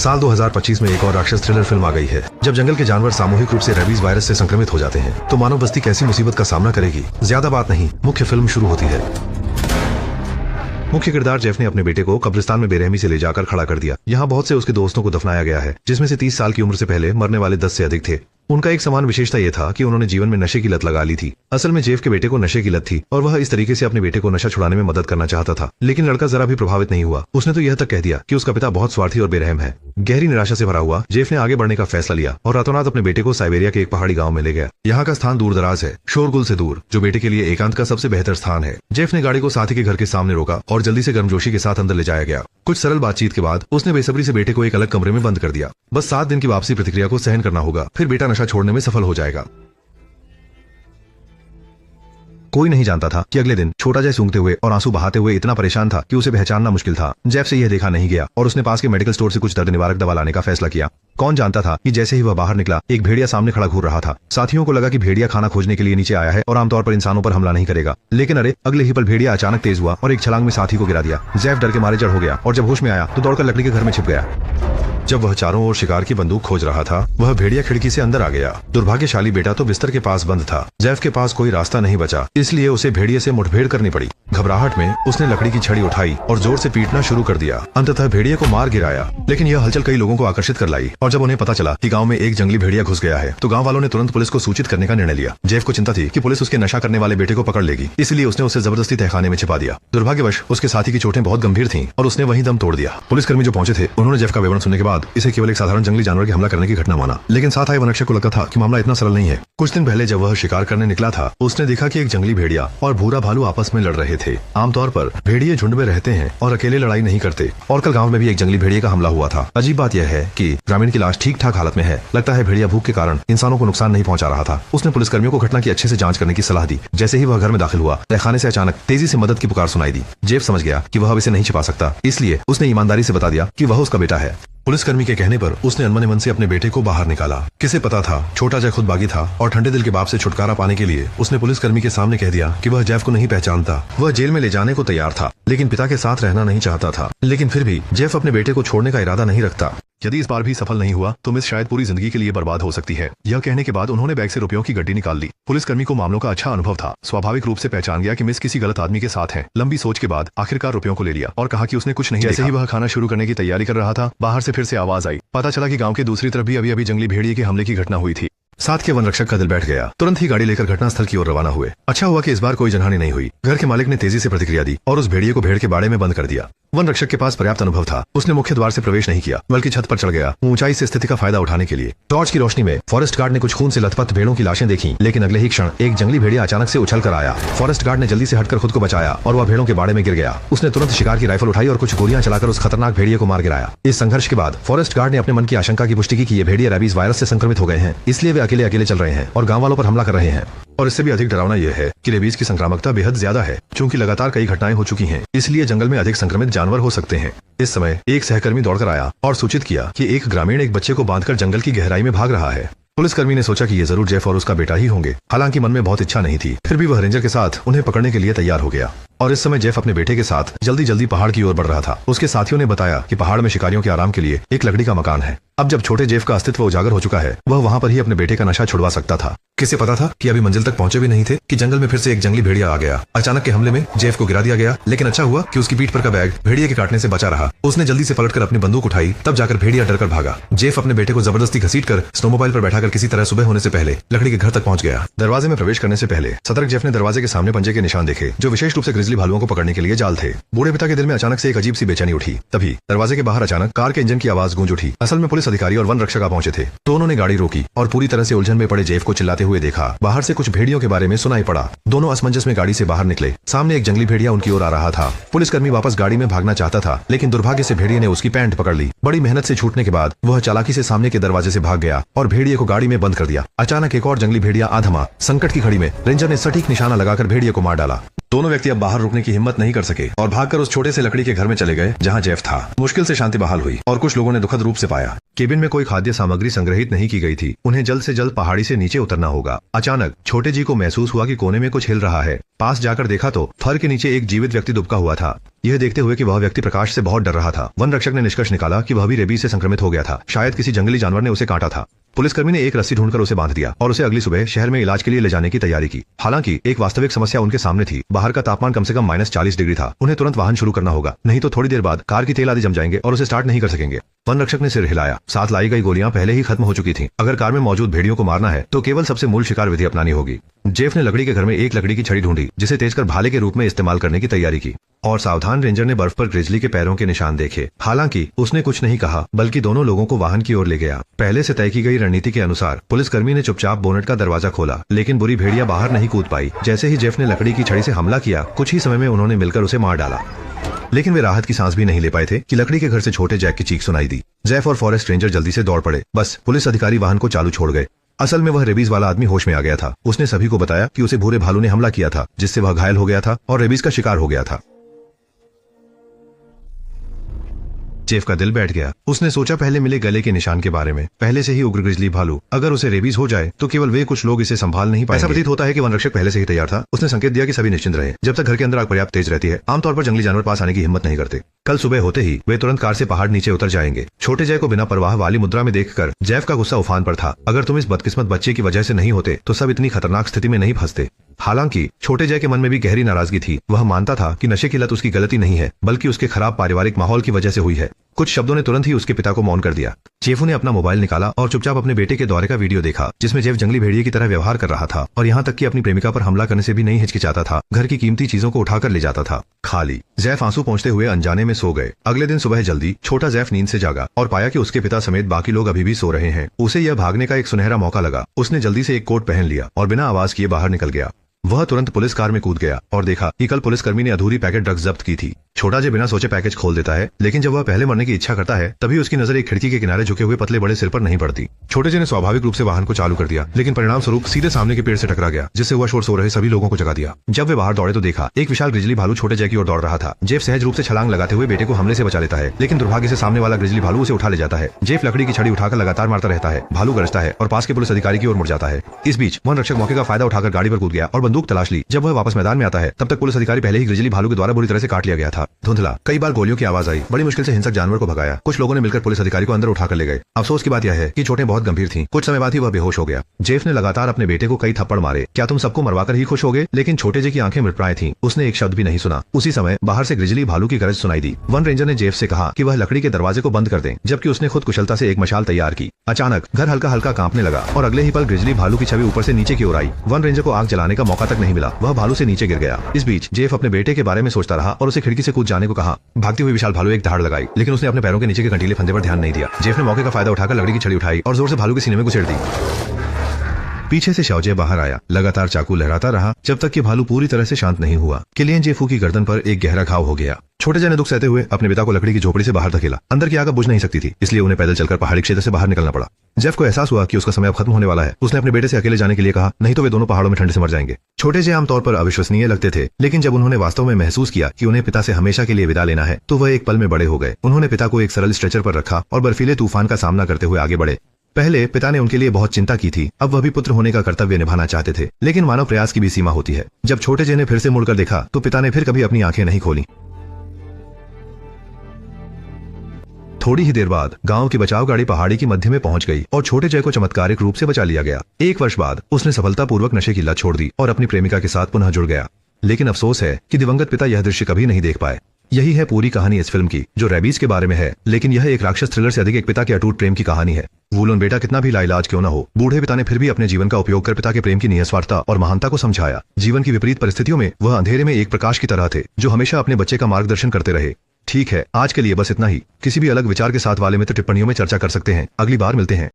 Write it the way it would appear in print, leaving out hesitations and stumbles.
साल 2025 में एक और राक्षस थ्रिलर फिल्म आ गई है। जब जंगल के जानवर सामूहिक रूप से रेबीज वायरस से संक्रमित हो जाते हैं तो मानव बस्ती कैसी मुसीबत का सामना करेगी। ज्यादा बात नहीं, मुख्य फिल्म शुरू होती है। मुख्य किरदार जेफ ने अपने बेटे को कब्रिस्तान में बेरहमी से ले जाकर खड़ा कर दिया। यहाँ बहुत से उसके दोस्तों को दफनाया गया है, जिसमें से 30 साल की उम्र से पहले मरने वाले 10 से अधिक थे। उनका एक समान विशेषता ये था कि उन्होंने जीवन में नशे की लत लगा ली थी। असल में जेफ के बेटे को नशे की लत थी और वह इस तरीके से अपने बेटे को नशा छुड़ाने में मदद करना चाहता था, लेकिन लड़का जरा भी प्रभावित नहीं हुआ। उसने तो यह तक कह दिया कि उसका पिता बहुत स्वार्थी और बेरहम है। गहरी निराशा से भरा हुआ जेफ ने आगे बढ़ने का फैसला लिया और रातों रात अपने बेटे को साइबेरिया के एक पहाड़ी गांव में ले गया। यहाँ का स्थान दूर दराज है, शोरगुल से दूर, जो बेटे के लिए एकांत का सबसे बेहतर स्थान है। जेफ ने गाड़ी को साथी के घर के सामने रोका और जल्दी से गर्मजोशी के साथ अंदर ले जाया गया। कुछ सरल बातचीत के बाद उसने बेसब्री से बेटे को एक अलग कमरे में बंद कर दिया। बस 7 दिन की वापसी प्रतिक्रिया को सहन करना होगा, फिर बेटा नशा छोड़ने में सफल हो जाएगा। कोई नहीं जानता था कि अगले दिन छोटा जय सूंघते हुए और आंसू बहाते हुए इतना परेशान था कि उसे पहचानना मुश्किल था। जेफ से यह देखा नहीं गया और उसने पास के मेडिकल स्टोर से कुछ दर्द निवारक दवा लाने का फैसला किया। कौन जानता था कि जैसे ही वह बाहर निकला एक भेड़िया सामने खड़ा घूर रहा था। साथियों को लगा कि भेड़िया खाना खोजने के लिए नीचे आया है और आमतौर पर इंसानों पर हमला नहीं करेगा, लेकिन अरे अगले ही पल भेड़िया अचानक तेज हुआ और एक छलांग में साथी को गिरा दिया। जेफ डर के मारे जड़ हो गया और जब होश में आया तो दौड़कर लकड़ी के घर में छिप गया। जब वह चारों ओर शिकार की बंदूक खोज रहा था, वह भेड़िया खिड़की से अंदर आ गया। दुर्भाग्यशाली बेटा तो बिस्तर के पास बंद था। जेफ के पास कोई रास्ता नहीं बचा, इसलिए उसे भेड़िए से मुठभेड़ करनी पड़ी। घबराहट में उसने लकड़ी की छड़ी उठाई और जोर से पीटना शुरू कर दिया। अंततः भेड़िए को मार गिराया, लेकिन यह हलचल कई लोगों को आकर्षित कर लाई और जब उन्हें पता चला कि गांव में एक जंगली भेड़िया घुस गया है तो गांव वालों ने तुरंत पुलिस को सूचित करने का निर्णय लिया। जेफ को चिंता थी कि पुलिस उसके नशा करने वाले बेटे को पकड़ लेगी, इसलिए उसने उसे जबरदस्ती तहखाने में छिपा दिया। दुर्भाग्यवश उसके साथी की चोटें बहुत गंभीर थीं और उसने वहीं दम तोड़ दिया। पुलिसकर्मी जो पहुंचे थे उन्होंने जेफ का विवरण सुनने के बाद इसे केवल एक साधारण जंगली जानवर के हमला करने की घटना माना, लेकिन साथ आए वनरक्षक को लगता था कि मामला इतना सरल नहीं है। कुछ दिन पहले जब वह शिकार करने निकला था, उसने देखा कि एक जंगली भेड़िया और भूरा भालू आपस में लड़ रहे थे। आमतौर पर भेड़िए झुंड में रहते हैं और अकेले लड़ाई नहीं करते, और कल गांव में भी एक जंगली भेड़िए का हमला हुआ था। अजीब बात यह है कि ग्रामीण की लाश ठीक ठाक हालत में है। लगता है भेड़िया भूख के कारण इंसानों को नुकसान नहीं पहुंचा रहा था। उसने पुलिसकर्मियों को घटना की अच्छे से जांच करने की सलाह दी। जैसे ही वह घर में दाखिल हुआ, तहखाने से अचानक तेजी से मदद की पुकार सुनाई दी। जेफ समझ गया कि वह अब इसे नहीं छिपा सकता, इसलिए उसने ईमानदारी से बता दिया कि वह उसका बेटा है। पुलिसकर्मी के कहने पर उसने अनमने मन से अपने बेटे को बाहर निकाला। किसे पता था छोटा जय खुद बागी था और ठंडे दिल के बाप से छुटकारा पाने के लिए उसने पुलिसकर्मी के सामने कह दिया कि वह जेफ को नहीं पहचानता। वह जेल में ले जाने को तैयार था, लेकिन पिता के साथ रहना नहीं चाहता था। लेकिन फिर भी जेफ अपने बेटे को छोड़ने का इरादा नहीं रखता। यदि इस बार भी सफल नहीं हुआ तो मिस शायद पूरी जिंदगी के लिए बर्बाद हो सकती है। यह कहने के बाद उन्होंने बैग से रुपयों की गड्डी निकाल ली। पुलिसकर्मी को मामलों का अच्छा अनुभव था, स्वाभाविक रूप से पहचान गया कि मिस किसी गलत आदमी के साथ है। लंबी सोच के बाद आखिरकार रुपयों को ले लिया और कहा कि उसने कुछ नहीं देखा। जैसे ही वह खाना शुरू करने की तैयारी कर रहा था, बाहर से फिर से आवाज आई। पता चला कि गांव के दूसरी तरफ भी अभी जंगली भेड़िए के हमले की घटना हुई थी। साथ के वनरक्षक का दिल बैठ गया। तुरंत ही गाड़ी लेकर घटनास्थल की ओर रवाना हुए। अच्छा हुआ कि इस बार कोई जनहानि नहीं हुई। घर के मालिक ने तेजी से प्रतिक्रिया दी और उस भेड़िए को भेड़ के बाड़े में बंद कर दिया। वनरक्षक के पास पर्याप्त अनुभव था। उसने मुख्य द्वार से प्रवेश नहीं किया, बल्कि छत पर चढ़ गया, ऊंचाई से स्थिति का फायदा उठाने के लिए। टॉर्च की रोशनी में फॉरेस्ट गार्ड ने कुछ खून से लथपथ भेड़ों की लाशें देखी, लेकिन अगले ही क्षण एक जंगली भेड़िया अचानक से उछल कर आया। फॉरेस्ट गार्ड ने जल्दी से हटकर खुद को बचाया और वह भेड़ों के बाड़े में गिर गया। उसने तुरंत शिकार की राइफल उठाई और कुछ गोलियां चलाकर उस खतरनाक भेड़िए को मार गिराया। इस संघर्ष के बाद फॉरेस्ट गार्ड ने अपने मन की आशंका की पुष्टि की कि ये भेड़िए रेबीज वायरस से संक्रमित हो गए हैं, इसलिए वे अकेले अकेले चल रहे हैं और गांव वालों पर हमला कर रहे हैं। और इससे भी अधिक डरावना यह है कि रेबीज की संक्रामकता बेहद ज्यादा है। चूंकि लगातार कई घटनाएं हो चुकी हैं, इसलिए जंगल में अधिक संक्रमित जानवर हो सकते हैं। इस समय एक सहकर्मी दौड़कर आया और सूचित किया कि एक ग्रामीण एक बच्चे को बांधकर जंगल की गहराई में भाग रहा है। पुलिसकर्मी ने सोचा कि ये जरूर जेफ और उसका बेटा ही होंगे। हालांकि मन में बहुत इच्छा नहीं थी, फिर भी वह रेंजर के साथ उन्हें पकड़ने के लिए तैयार हो गया। और इस समय जेफ अपने बेटे के साथ जल्दी जल्दी पहाड़ की ओर बढ़ रहा था। उसके साथियों ने बताया कि पहाड़ में शिकारियों के आराम के लिए एक लकड़ी का मकान है। अब जब छोटे जेफ का अस्तित्व उजागर हो चुका है, वह वहां पर ही अपने बेटे का नशा छुड़वा सकता था। किसे पता था कि अभी मंजिल तक पहुंचे भी नहीं थे कि जंगल में फिर से एक जंगली भेड़िया आ गया। अचानक के हमले में जेफ को गिरा दिया गया, लेकिन अच्छा हुआ कि उसकी पीठ पर का बैग भेड़िए के काटने से बचा रहा। उसने जल्दी से पलटकर अपनी बंदूक उठाई, तब जाकर भेड़िया डरकर भागा। जेफ अपने बेटे को जबरदस्ती घसीटकर स्नोमोबाइल पर बैठाकर किसी तरह सुबह होने से पहले लकड़ी के घर तक पहुंच गया। दरवाजे में प्रवेश करने से पहले सतर्क जेफ ने दरवाजे के सामने पंजे के निशान देखे, जो विशेष रूप से ग्रिजली भालुओं को पकड़ने के लिए जाल थे। बूढ़े पिता के दिल में अचानक से एक अजीब सी बेचैनी उठी। तभी दरवाजे के बाहर अचानक कार के इंजन की आवाज गूंज उठी। असल में पुलिस अधिकारी और वन रक्षक आ पहुंचे थे, तो उन्होंने गाड़ी रोकी और पूरी तरह से उलझन में पड़े जेफ को चिल्लाते हुए देखा। बाहर से कुछ भेड़ियों के बारे में सुनाई पड़ा। दोनों असमंजस में गाड़ी से बाहर निकले। सामने एक जंगली भेड़िया उनकी ओर आ रहा था। पुलिसकर्मी वापस गाड़ी में भागना चाहता था, लेकिन दुर्भाग्य से भेड़िए ने उसकी पैंट पकड़ ली। बड़ी मेहनत से छूटने के बाद वह चालाकी से सामने के दरवाजे से भाग गया और भेड़िए को गाड़ी में बंद कर दिया। अचानक एक और जंगली भेड़िया आ थमा। संकट की घड़ी में रेंजर ने सटीक निशाना लगाकर भेड़िए को मार डाला। दोनों व्यक्ति अब बाहर रुकने की हिम्मत नहीं कर सके और भागकर उस छोटे से लकड़ी के घर में चले गए जहां जेफ था। मुश्किल से शांति बहाल हुई और कुछ लोगों ने दुखद रूप से पाया केबिन में कोई खाद्य सामग्री संग्रहित नहीं की गई थी। उन्हें जल्द से जल्द पहाड़ी से नीचे उतरना होगा। अचानक छोटे जी को महसूस हुआ कि कोने में कुछ हिल रहा है। पास जाकर देखा तो फर के नीचे एक जीवित व्यक्ति दुबका हुआ था। यह देखते हुए कि वह व्यक्ति प्रकाश से बहुत डर रहा था, वन रक्षक ने निष्कर्ष निकाला कि वह भी रेबीज से संक्रमित हो गया था। शायद किसी जंगली जानवर ने उसे काटा था। पुलिसकर्मी ने एक रस्सी ढूंढकर उसे बांध दिया और उसे अगली सुबह शहर में इलाज के लिए ले जाने की तैयारी की। हालांकि एक वास्तविक समस्या उनके सामने थी। बाहर का तापमान कम से कम -40 डिग्री था। उन्हें तुरंत वाहन शुरू करना होगा, नहीं तो थोड़ी देर बाद कार की तेल आदि जम जाएंगे और उसे स्टार्ट नहीं कर सकेंगे। वन रक्षक ने सिर हिलाया। साथ लाई गई गोलियां पहले ही खत्म हो चुकी थीं। अगर कार में मौजूद भेड़ियों को मारना है तो केवल सबसे मूल शिकार विधि अपनानी होगी। जेफ ने लकड़ी के घर में एक लकड़ी की छड़ी ढूंढी, जिसे तेज कर भाले के रूप में इस्तेमाल करने की तैयारी की। और सावधान रेंजर ने बर्फ पर ग्रिजली के पैरों के निशान देखे। हालांकि उसने कुछ नहीं कहा, बल्कि दोनों लोगों को वाहन की ओर ले गया। पहले से तय की गई रणनीति के अनुसार पुलिसकर्मी ने चुपचाप बोनट का दरवाजा खोला, लेकिन बुरी भेड़िया बाहर नहीं कूद पाई। जैसे ही जेफ ने लकड़ी की छड़ी से हमला किया, कुछ ही समय में उन्होंने मिलकर उसे मार डाला। लेकिन वे राहत की सांस भी नहीं ले पाए थे कि लकड़ी के घर से छोटे जैक की चीख सुनाई दी। जेफ और फॉरेस्ट रेंजर जल्दी से दौड़ पड़े। बस पुलिस अधिकारी वाहन को चालू छोड़ गए। असल में वह रेबीज वाला आदमी होश में आ गया था। उसने सभी को बताया कि उसे भूरे भालू ने हमला किया था, जिससे वह घायल हो गया था और रेबीज का शिकार हो गया था। जेफ का दिल बैठ गया। उसने सोचा पहले मिले गले के निशान के बारे में। पहले से ही उग्र ग्रिजली भालू, अगर उसे रेबीज हो जाए तो केवल वे कुछ लोग इसे संभाल नहीं पाएंगे। ऐसा प्रतीत होता है कि वन रक्षक पहले से ही तैयार था। उसने संकेत दिया कि सभी निश्चिंत रहे। जब तक घर के अंदर आग पर्याप्त तेज रहती है, आमतौर पर जंगली जानवर पास आने की हिम्मत नहीं करते। कल सुबह होते ही वे तुरंत कार से पहाड़ नीचे उतर जाएंगे। छोटे जय को बिना परवाह वाली मुद्रा में देखकर जेफ का गुस्सा उफान पर था। अगर तुम इस बदकिस्मत बच्चे की वजह से नहीं होते तो सब इतनी खतरनाक स्थिति में नहीं फंसते। हालांकि छोटे जय के मन में भी गहरी नाराजगी थी। वह मानता था कि नशे की लत उसकी गलती नहीं है, बल्कि उसके खराब पारिवारिक माहौल की वजह से हुई है। कुछ शब्दों ने तुरंत ही उसके पिता को मौन कर दिया। जेफू ने अपना मोबाइल निकाला और चुपचाप अपने बेटे के दौरे का वीडियो देखा, जिसमें जेफ जंगली भेड़िए की तरह व्यवहार कर रहा था और यहाँ तक कि अपनी प्रेमिका पर हमला करने से भी नहीं हिचकिचाता था। घर की कीमती चीजों को उठाकर ले जाता था। खाली जेफ आंसू पहुंचते हुए अनजाने में सो गए। अगले दिन सुबह जल्दी छोटा जेफ नींद से जागा और पाया कि उसके पिता समेत बाकी लोग अभी भी सो रहे हैं। उसे यह भागने का एक सुनहरा मौका लगा। उसने जल्दी से एक कोट पहन लिया और बिना आवाज किए बाहर निकल गया। वह तुरंत पुलिस कार में कूद गया और देखा कि कल पुलिसकर्मी ने अधूरी पैकेट ड्रग्स जब्त की थी। छोटा जे बिना सोचे पैकेज खोल देता है, लेकिन जब वह पहले मरने की इच्छा करता है, तभी उसकी नजर एक खिड़की के किनारे झुके हुए पतले बड़े सिर पर नहीं पड़ती। छोटे जे ने स्वाभाविक रूप से वाहन को चालू कर दिया, लेकिन परिणाम स्वरूप सीधे सामने के पेड़ से टकरा गया, जिससे वह शोर सो रहे सभी लोगों को जगा दिया। जब वे बाहर दौड़े तो देखा एक विशाल ग्रिजली भालू छोटे जे की ओर दौड़ रहा था। जेफ सहज रूप से छलांग लगाते हुए बेटे को हमले से बचा लेता है, लेकिन दुर्भाग्य से सामने वाला ग्रिजली भालू उसे उठा ले जाता है। जेफ लकड़ी की छड़ी उठाकर लगातार मारता रहता है। भालू गरजता है और पास के पुलिस अधिकारी की ओर मुड़ जाता है। इस बीच वन रक्षक मौके का फायदा उठाकर गाड़ी पर कूद गया और बंदूक तलाश ली। जब वह वापस मैदान में आता है, तब तक पुलिस अधिकारी पहले ही ग्रिजली भालू के द्वारा बुरी तरह से काट लिया गया था। धुंधला कई बार गोलियों की आवाज आई। बड़ी मुश्किल से हिंसक जानवर को भगाया। कुछ लोगों ने मिलकर पुलिस अधिकारी को अंदर उठाकर ले गए। अफसोस की बात यह है कि चोटें बहुत गंभीर थीं। कुछ समय बाद ही वह बेहोश हो गया। जेफ ने लगातार अपने बेटे को कई थप्पड़ मारे। क्या तुम सबको मरवाकर ही खुश होगे? लेकिन छोटे जे की आंखें मृतप्राय थीं। उसने एक शब्द भी नहीं सुना। उसी समय बाहर से ग्रिजली भालू की गरज सुनाई दी। वन रेंजर ने जेफ से कहा कि वह लकड़ी के दरवाजे को बंद कर दें, जबकि उसने खुद कुशलता से एक मशाल तैयार की। अचानक घर हल्का हल्का कांपने लगा और अगले ही पल ग्रिजली भालू की छवि ऊपर से नीचे की ओर आई। वन रेंजर को आग जलाने का मौका तक नहीं मिला। वह भालू से नीचे गिर गया। इस बीच जेफ अपने बेटे के बारे में सोचता रहा और उसे खिड़की से कूद जाने को कहा। भागती हुई विशाल भालू एक धाड़ लगाई, लेकिन उसने अपने पैरों के नीचे के कंटीले फंदे पर ध्यान नहीं दिया। जेफ ने मौके का फायदा उठाकर लकड़ी की छड़ी उठाई और जोर से भालू के सीने में घुसेड़ दी। पीछे से शाओजे बाहर आया। लगातार चाकू लहराता रहा जब तक कि भालू पूरी तरह से शांत नहीं हुआ। किलियन जेफू की गर्दन पर एक गहरा घाव हो गया। छोटे जे ने दुख सहते हुए अपने पिता को लकड़ी की झोपड़ी से बाहर धकेला। अंदर की आग बुझ नहीं सकती थी, इसलिए उन्हें पैदल चलकर पहाड़ी क्षेत्र से बाहर निकलना पड़ा। जेफ को एहसास हुआ कि उसका समय अब खत्म होने वाला है। उसने अपने बेटे से अकेले जाने के लिए कहा, नहीं तो वे दोनों पहाड़ों में ठंड से मर जाएंगे। छोटे जे आमतौर पर अविश्वसनीय लगते थे, लेकिन जब उन्होंने वास्तव में महसूस किया कि उन्हें पिता से हमेशा के लिए विदा लेना है, तो वह एक पल में बड़े हो गए। उन्होंने पिता को एक सरल स्ट्रेचर पर रखा और बर्फीले तूफान का सामना करते हुए आगे बढ़े। पहले पिता ने उनके लिए बहुत चिंता की थी। अब वह भी पुत्र होने का कर्तव्य निभाना चाहते थे, लेकिन मानव प्रयास की भी सीमा होती है। जब छोटे जे ने फिर से मुड़कर देखा तो पिता ने फिर कभी अपनी आंखें नहीं खोली। थोड़ी ही देर बाद गांव की बचाव गाड़ी पहाड़ी की मध्य में पहुंच गई और छोटे जय को चमत्कारिक रूप से बचा लिया गया। 1 वर्ष बाद उसने सफलतापूर्वक नशे की लत छोड़ दी और अपनी प्रेमिका के साथ पुनः जुड़ गया। लेकिन अफसोस है कि दिवंगत पिता यह दृश्य कभी नहीं देख पाए। यही है पूरी कहानी इस फिल्म की, जो रेबीज के बारे में है, लेकिन यह एक राक्षस थ्रिलर से अधिक एक पिता के अटूट प्रेम की कहानी है। वूलन बेटा कितना भी लाइलाज क्यों न हो, बूढ़े पिता ने फिर भी अपने जीवन का उपयोग कर पिता के प्रेम की निस्वार्थता और महानता को समझाया। जीवन की विपरीत परिस्थितियों में वह अंधेरे में एक प्रकाश की तरह थे, जो हमेशा अपने बच्चे का मार्गदर्शन करते रहे। ठीक है, आज के लिए बस इतना ही। किसी भी अलग विचार के साथ वाले मित्र टिप्पणियों में चर्चा कर सकते हैं। अगली बार मिलते हैं।